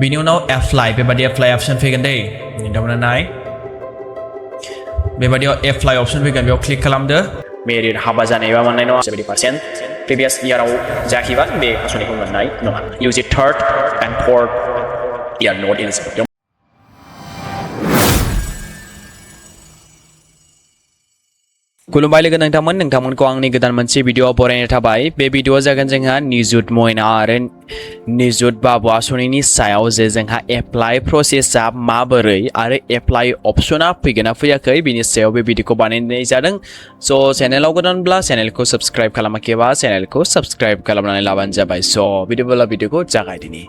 बेनि उनाव एप्लाइ बेबादि एप्लाइ अप्शन फैगोन दै नोंथांमोना नाय बेबादियाव एप्लाइ अप्शन फैगोन बेयाव क्लिक खालामदो मेरिट हाबा जानायबा मोननाय नङा 70% प्रिभियास इयाराव जायाखैबा बे आसनिखौ मोननाय नङा इउज इट third and fourth year not eligible खुलुमबाय लोगो नोंथांमोनखौ आंनि गोदान मोनसे भिडिअ बरायनाय थाबाय बे भिडिअ जागोन जोंहा निजुत मोइना आरो निजुत बाबु आसनिनि सायाव जे जोंहा एप्लाइ प्रसेसआ माबोरै आरो एप्लाइ अपसना फैगोन ना फैयाखै बिनि सायाव बे भिडिअखौ बानायनाय जादों स' चेनेलाव गोदानब्ला चेनेलखौ साबस्क्राइब खालामाखैबा चेनेलखौ साबस्क्राइब खालामनानै लाबानो जाबाय स' बिदिब्ला भिडिअखौ जागायदिनि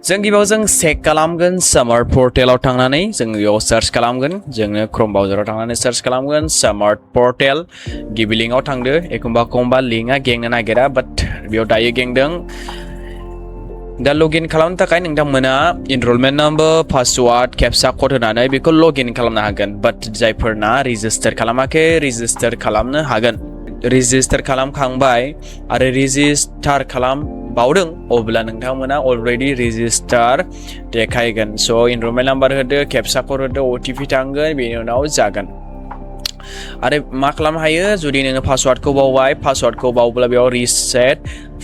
जों गिबियाव जों चेक खालामगोन स्मार्ट पर्टेलाव थांनानै जों बेयाव सार्च खालामगोन जोङो क्रोम ब्राउजाराव थांनानै सार्च खालामगोन स्मार्ट पर्टेल गिबि लिंकआव थांदो एखमबा लिंकआ गेंनो नागिरा बाट बेयाव दायो गेंदों दा लगइन खालामनो थाखाय नोंथांमोना इनरलमेन्ट नाम्बार पासवार्ड केपचा कड होनानै बेखौ लगइन खालामनो हागोन बाट जायफोरना रेजिस्टार खालामाखै रेजिस्टार खालामनो हागोन रेजिस्टार खालामखांबाय आरो रेजिस्टार खालामबावदों अब्ला नोंथांमोना अलरेडि रेजिस्टार देखायगोन स' इनरलमेन्ट नाम्बार होदो केपचा कड होदो अटिपि थांगोन बेनि उनाव जागोन आरो मा खालामनो हायो जुदि नोङो पासवार्डखौ बावब्ला बेयाव रिसेट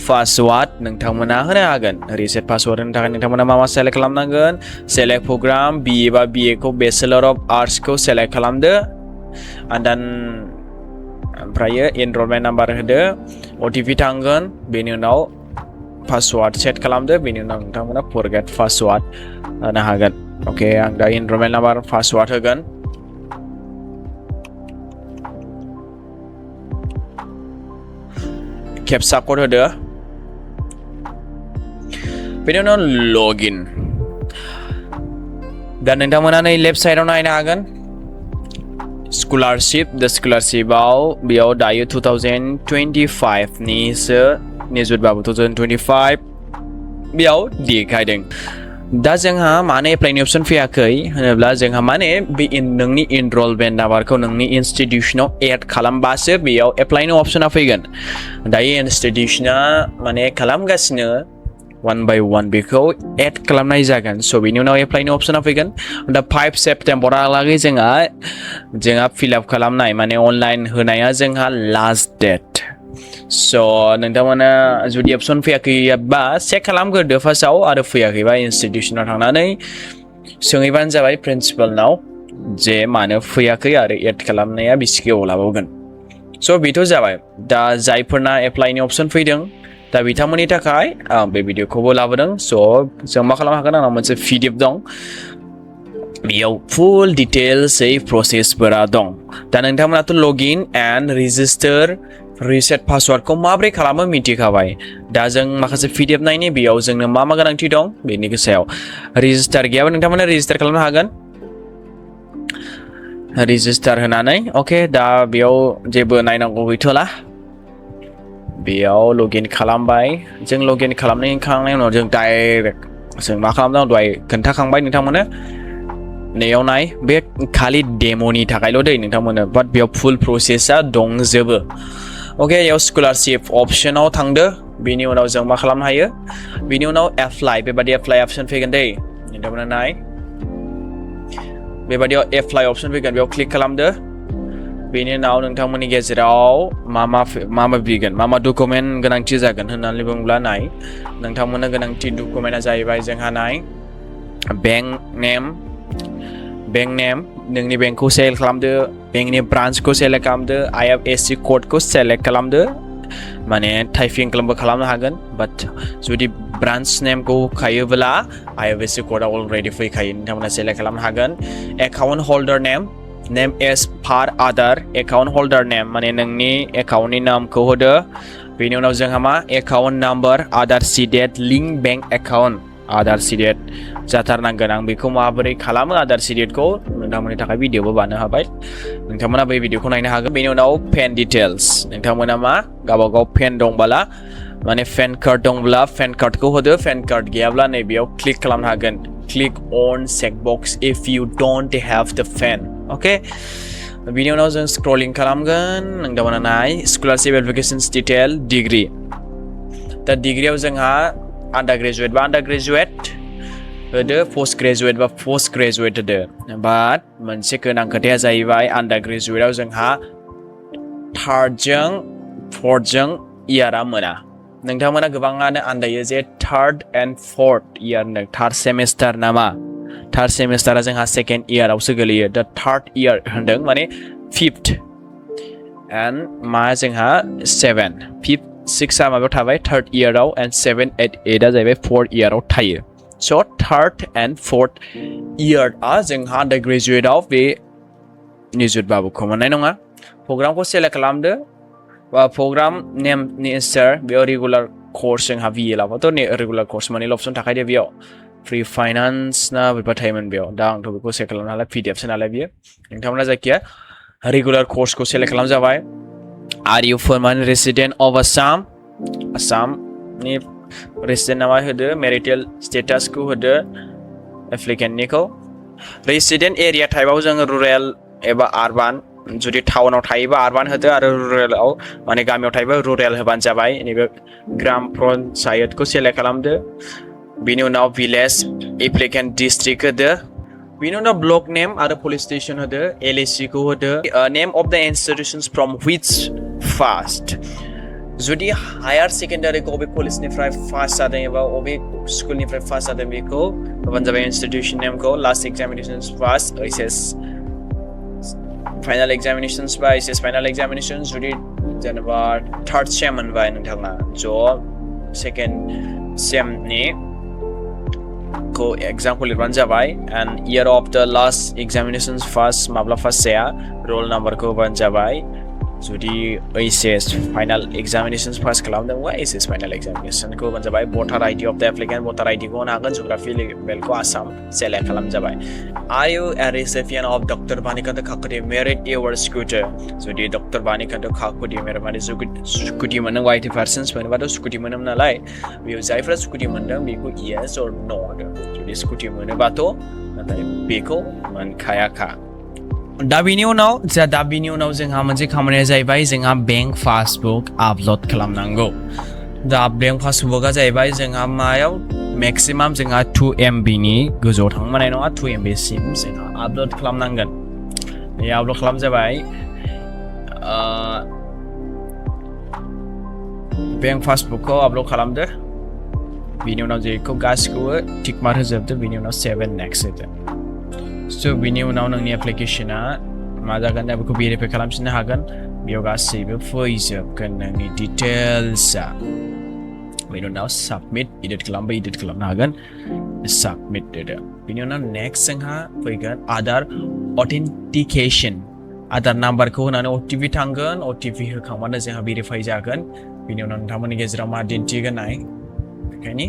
पासवार्ड नोंथांमोना होनो हागोन रिसेट पासवार्ड होनो थाखाय नोंथांमोना मा सेलेक्ट खालामनांगोन सेलेक्ट प्रग्राम BA बा BA खौ बेचेलर अफ आर्ट्सखौ सेलेक्ट खालामदो एन्ड देन ओमफ्रायो इनरलमेन्ट नाम्बार होदो अटिपि थांगोन बेनि उनाव पासवार्ड सेट खालामदो बेनि उनाव नोंथांमोना फरगेट पासवार्ड होनो हागोन अके आं दा इनरलमेन्ट नाम्बार पासवार्ड होगोन केपचा कड होदो बेनि उनाव लगइन दा नोंथांमोना नै लेफ्ट साइडआव नायनो हागोन स्कलारशिप स्कलारशिपआव बेयाव दायो 2025 निसो निजुत बाबु 2025 बेयाव देखायदों दा जोंहा माने एप्लाइनि अपसन फैयाखै होनोब्ला जोंहा माने बे नोंनि इनरलमेन्ट नाम्बारखौ नोंनि इनस्टिटिउसनाव एड खालामबासो बेयाव एप्लाइनि अपसना फैगोन दायो इनस्टिटिउसना माने खालामगासिनो one by one बेखौ एड खालामनाय जागोन स' बेनि उनाव एप्लाइनि अपसना फैगोन दा 5 सेप्टेम्बरहालागै जोंहा फिलआप खालामनाय माने अनलाइन होनाया जोंहा लास्ट डेट स' नोंथांमोना जुदि अपसन फैयाखैबा चेक खालामग्रोदो फार्स्टआव आरो फैयाखैबा इनस्टिटिउसनाव थांनानै सोंहैबानो जाबाय प्रिन्सिपालनाव जे मानो फैयाखै आरो एड खालामनाया बेसे गोबाव लाबावगोन स' बेथ' जाबाय दा जायफोरना एप्लाइनि अपसन फैदों दा बिथांमोननि थाखाय आं बे भिडिअखौबो लाबोदों स' जों मा खालामनो हागोन आंनाव मोनसे PDF दं बेयाव फुल डिटेल्सै प्रसेसफोरा दं दा नोंथांमोनाथ' लगइन एन्ड रेजिस्टार रिसेट पासवार्डखौ माबोरै खालामो मिथिखाबाय दा जों माखासे PDF नायनि बेयाव जोंनो मा गोनांथि दं बेनि सायाव रेजिस्टार गैयाबा नोंथांमोना रेजिस्टार खालामनो हागोन रेजिस्टार होनानै अके दा बेयाव जेबो नायनांगौ गैथ'ला बेयाव लगइन खालामबाय जों लगइन खालामनायनि उनाव जों डाइरेक्ट जों मा खालामदों दहाय खोन्थाखांबाय नोंथांमोननो नैयाव नाय बे खालि डेम'नि थाखायल' दै नोंथांमोननो बाट बेयाव फुल प्रसेसआ दंजोबो अके बेयाव स्कलारशिप अपसनाव थांदो बेनि उनाव जों मा खालामनो हायो बेनि उनाव एप्लाइ बेबादि एप्लाइ अप्शन फैगोन दै नोंथांमोना नाय बेबादियाव एप्लाइ अप्शन फैगोन बेयाव क्लिक खालामदो बेनि उनाव नोंथांमोननि गेजेराव मा बिगोन मा डकुमेन्ट गोनांथि जागोन होननानै बुङोब्ला नाय नोंथांमोननो गोनांथि डकुमेन्टआ जाहैबाय जोंहा नाय बेंक नेम नोंनि बेंकखौ सेलेक्ट खालामदो बेंकनि ब्रान्चखौ सेलेक्ट खालामदो IFSC क'डखौ सेलेक्ट खालामदो माने टाइपिं खालामनो हागोन बाट जुदि ब्रान्च नेमखौ होखायोब्ला IFSC क'डआ अलरेडि फैखायो नोंथांमोना सेलेक्ट खालामनो हागोन एकाउन्ट हल्डार नेम एज पार आदार एकाउन्ट हल्डार नेम माने नोंनि एकाउन्टनि नामखौ होदो बेनि उनाव जोंहा मा एकाउन्ट नाम्बार आधार सीडेट लिंक बेंक एकाउन्ट आधार सीडेट जाथारनांगोन आं बेखौ माबोरै खालामो आधार सीडेटखौ नोंथांमोननि थाखाय भिडिअबो बानायनो हाबाय नोंथांमोना बै भिडिअखौ नायनो हागोन बेनि उनाव पेन डिटेल्स नोंथांमोना मा गावबागाव पेन दंबाला माने पेन कार्ड दंब्ला पेन कार्डखौ होदो पेन कार्ड गैयाब्ला नैबेयाव क्लिक खालामनो हागोन क्लिक अन चेकबक्स इफ इउ डोन्ट हैव द पेन अके बिनि उनाव जों स्क्रलिं खालामगोन नोंथांमोना नाय स्कलारशिप एप्लिकेशन्स डिटेल डिग्री दा डिग्रीयाव जोंहा आन्डार ग्रेजुएट बा आन्डार ग्रेजुएट होदो post graduate बा post graduate होदो बाट मोनसे गोनां खोथाया जाहैबाय आन्डार ग्रेजुवेटआव जोंहा थार्डजों फोर्थजों इयारा मोना नोंथांमोना गोबाङानो आन्दायो जे थार्ड एन्ड फोर्थ इयार होनदों थार्ड सेमिस्टार नामा थार्ड सेमिस्टारा जोंहा सेकेन्ड इयारावसो गोलैयो दा थार्ड इयार होनदों माने फिफ्थ एन्ड मा जोंहा सेभेन फिफ्थ सिक्सआ माबायाव थाबाय थार्ड इयाराव एन्ड सेभेन एट एटआ जाहैबाय फोर्थ इयाराव थायो स' थार्ड एन्ड फोर्थ इयारआ जोंहा आन्डार ग्रेजुवेटआव बे निजुत बाबुखौ मोननाय नङा प्रग्रामखौ सेलेक्ट खालामदो बा प्रग्राम नेम नेचार बेयाव रेगुलार कर्स जोंहा बिए लाबाथ' रेगुलार कर्स मोननैल' अपसन थाखायो बेयाव फ्रि फाइनान्स ना बोरैबा थायोमोन बेयाव दा आंथ' बेखौ सेलेक्ट खालामनो नालाय पिडिएफसो नालाय बियो नोंथांमोना जायखिया रेगुलार कर्सखौ सेलेक्ट खालामजाबाय आर इउ पार्मानेन्ट रेसिडेन्ट अफ आसामनि रेसिडेन्ट नामा होदो मेरिटेल स्टेटासखौ होदो एप्लिकेन्टनिखौ रेसिडेन्ट एरिया टाइपआव जोङो रुरेल एबा आरबान जुदि टाउनाव थायोबा आरबान होदो आरो रुरेलाव माने गामियाव थायोबा रुरेल होबानो जाबाय नैबे ग्राम पन्सायतखौ सेलेक्ट खालामदो बिनि उनाव भिलेज एप्लिकेन्ट डिस्ट्रिक्ट होदो बिनि उनाव ब्लक नेम आरो पुलिस स्टेसन होदो LAC खौ होदो name of the institutions from which first जुदि हायार सेकेन्डारिखौ अबे कलेजनिफ्राय फार्स्ट जादों एबा अबे स्कुलनिफ्राय फार्स्ट जादों बेखौ होबानो जाबाय इन्स्टिट्युसन नेमखौ last examinations first HS final examinations बा HS फाइनाल एक्जामिनेशन जुदि जेनेबा थार्ड सेम मोनबाय नोंथाङा ज' सेकेन्ड सेमनि को एग्जामखौ लिरबानो जाबाय and year of the last examinations first माब्ला फार्स्ट जाया रल नाम्बारखौ होबानो जाबाय जुदि HS फाइनाल एक्जामिनेशन्स पास खालामदोंबा HS फाइनाल एक्जामिनेशनखौ होबानो जाबाय भटार ID अफ द एप्लिकेन्ट भटार IDखौ होनो हागोन जिअग्राफि लेभेलखौ आसाम सेलेक्ट खालामजाबाय are you a recipient of doctor Banikanta Kakati merit award स्कुटार जुदि डक्टर बानिकान्त काकति मेरिट माने स्कुटि मोनदों 80% मोनोबाथ' स्कुटि मोनोमोन नालाय बेयाव जायफ्रा स्कुटि मोनदों बेखौ yes or no होदों जुदि स्कुटि मोनोबाथ' नाथाय बेखौ मोनखायाखा दा बिनि उनाव जोंहा मोनसे खामानिया जाहैबाय जोंहा बेंक पासबुक आपल'ड खालामनांगौ दा बेंक पासबुकआ जाहैबाय जोंहा मायाव मेक्सिमाम जोंहा 2 MB नि गोजौआव थांनो मोननाय नङा 2 MB सिम जोंहा आपल'ड खालामनांगोन बे आपल'ड खालामजाबाय बेंक पासबुकखौ आपल'ड खालामदो बिनि उनाव जेखौ गासिखौबो टिक मार्क होजोबदो बिनि उनाव 7 नेक्स्ट होदो स' बिनि उनाव नोंनि एप्लिकेशना मा जागोन दा बेखौ भेरिफाइ खालामफिननो हागोन बेयाव गासैबो फैजोबगोन नोंनि डिटेल्सआ बेनि उनाव साबमिट इडिट खालामनो हागोन साबमिट होदो बिनि उनाव नेक्स्ट जोंहा फैगोन आधार अथेन्टिकेसन आधार नाम्बारखौ होनानै OTP थांगोन OTP होखांबानो जोंहा भेरिफाइ जागोन बिनि उनाव नोंथांमोननि गेजेराव मा दिन्थिगोनाय बेखायनो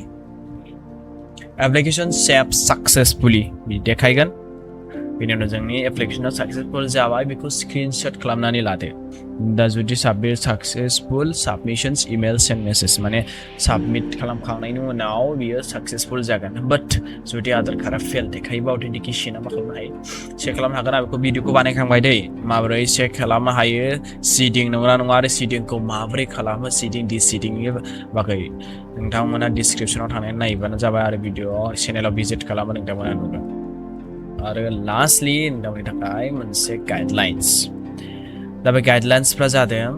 एप्लिकेशन सेभ साक्सेसफुली देखायगोन बेनि उनाव जोंनि एप्लिकेशना साक्सेसफुल जाबाय बेखौ स्क्रिनशट खालामनानै लादो दा जुदि साक्सेसफुल साबमिशन्स इमेल सेन्ड मेसेज माने साबमिट खालामखांनायनि उनाव बियो साक्सेसफुल जागोन बाट जुदि आधार कार्डआ फेल देखायोबा अथेन्टिकेशना मा खालामनो हायो चेक खालामनो हागोन आं बेखौ भिडिअखौ बानायखांबाय दै माबोरै चेक खालामनो हायो सिडिं नंगौना नङा आरो सिडिंखौ माबोरै खालामो सिडिं डिसिडिंनि बागै नोंथांमोना डिसक्रिपसनाव थांनानै नायबानो जाबाय आरो भिडिअ चेनेलाव भिजिट खालामो नोंथांमोना नुगोन आरो लास्टलि नोंथांमोननि थाखाय मोनसे गाइडलाइन्स दा बे गाइडलाइन्सफ्रा जादों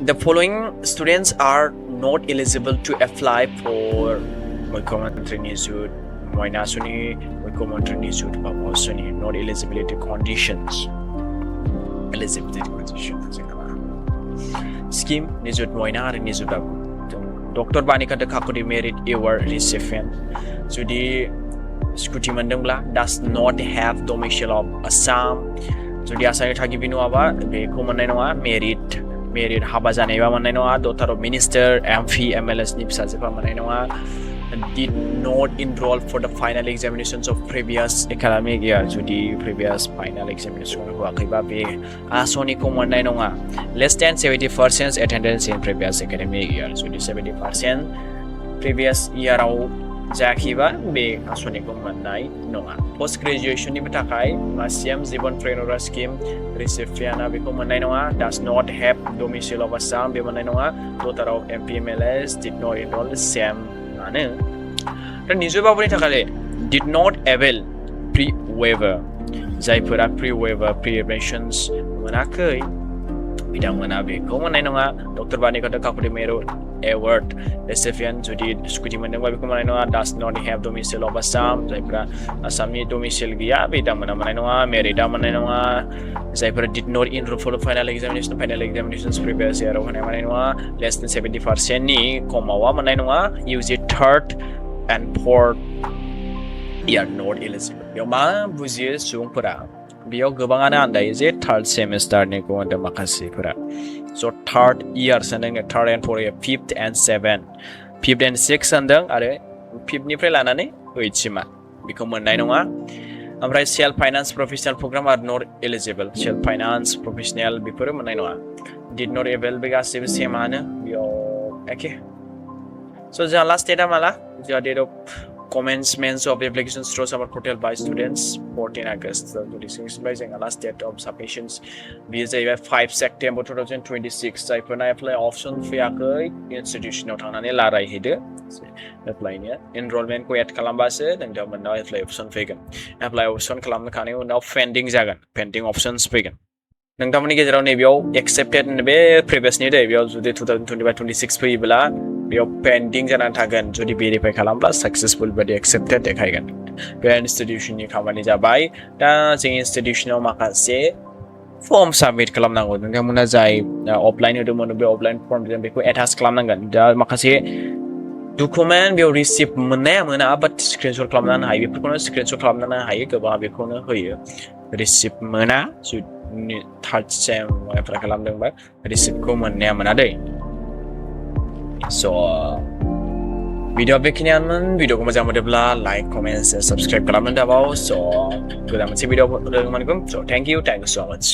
The following students are not eligible to apply for Mukhyamantrī Nijut Moina Asoni Mukhyamantrī Nijut Babu Asoni not eligibility conditions scheme Nijut Moina आरो Nijut Babu Dr. Banikanta Kakuti Merit Award recipient जुदि scooty मोनदोंब्ला does not have domicile of Assam जुदि आसामनि थागिबि नङाबा बेखौ मोननाय नङा merit हाबा जानायबा मोननाय नङा डटार अफ मिनिस्टार MP MLS नि फिसाजोफ्रा मोननाय नङा did not enroll for the final examinations of previous academic year जुदि previous final examination होआखैबा बे आसनिखौ मोननाय नङा less than 70% attendance in previous academic year जुदि 70% previous year आव जायाखैबा बे आसनिखौ मोननाय नङा पोस्ट ग्रेजुएशननिबो थाखाय मासियाम जीवन प्रेरणा स्किम रिसिपिएन्टआ बेखौ मोननाय नङा does not have domicile of Assam बे मोननाय नङा daughter of MP MLS did not enroll same आनो दा निजुत बाबुनि थाखाय did not avail pre-waiver जायफोरा pre-waiver pre-admissions मोनाखै बिथांमोना बेखौ मोननाय नङा डक्टर बानिकट काकुदिमेरु एवार्ड रेसिपिएन्ट जुदि स्कुटि मोनदोंबा बेखौ मोननाय नङा does not have domicile of Assam जायफोरा आसामनि domicile गैया बिथांमोना मोननाय नङा मेरिटआ मोननाय नङा जायफोरा did not enroll for final examinations previous year आव होनाय मोननाय नङा less than 70% नि खमावआ मोननाय नङा UG third and fourth year not eligible बेयाव मा बुजियो सुबुंफोरा बेयाव गोबाङानो आन्दायो जे थार्ड सेमिस्टारनिखौ होनदों माखासेफोरा स' थार्ड इयार्स होनदों third and fourth year fifth and seven fifth and six होनदों आरो फिफ्थनिफ्राय लानानै ओइटसिमा बेखौ मोननाय नङा ओमफ्राय self finance professional programme are not eligible self finance professional बेफोरो मोननाय नङा डिड नट एभेल बे गासैबो सेमानो बेयाव एखे स' जोंहा लास्ट डेटआ माला जोंहा date of commencement of applications through summer portal by students 14 August 2026 by जोंहा last date of submissions बेयो जाहैबाय 5 September 2026 जायफोरना एप्लाइ अपसन फैयाखै इनस्टिटिउसनाव थांनानै लारायहैदो एप्लाइनिया एनरलमेन्टखौ एड खालामबासो नोंथांमोननाव एप्लाइ अपसन फैगोन एप्लाइ अपसन खालामखांनायनि उनाव पेन्डिं जागोन पेन्डिं अपसन्स फैगोन नोंथांमोननि गेजेराव नैबेयाव एक्सेप्टेड बे प्रिभियासनि दे बेयाव जुदि 2025-26 फैयोब्ला बेयाव पेन्डिं जानानै थागोन जुदि भेरिफाइ खालामब्ला साक्सेसफुल बायदि एक्सेप्टेड देखायगोन बे इनस्टिटिउसननि खामानि जाबाय दा जों इनस्टिटिउसनाव माखासे फर्म साबमिट खालामनांगौ नोंथांमोना जाय अफलाइन होदोंमोन बे अफलाइन फर्म बेखौ एटाच खालामनांगोन दा माखासे डकुमेन्ट बेयाव रिसिभ मोननाया मोना बाट स्क्रिनशट खालामनो हायो बेफोरखौनो स्क्रिनशट खालामनो हायो गोबां बेखौनो होयो रिसिभ मोना थार्ड सेम एप्लाइ खालामदोंबा रिसिभखौ मोननाया मोना दै स' भिडिअ बेखिनियानोमोन भिडिअखौ मोजां मोनोब्ला लाइक कमेन्ट साबस्क्राइब खालामनो दाबाव स' गोदान मोनसे भिडिअ लोगो मोनगोन स' थेंक इउ स' माच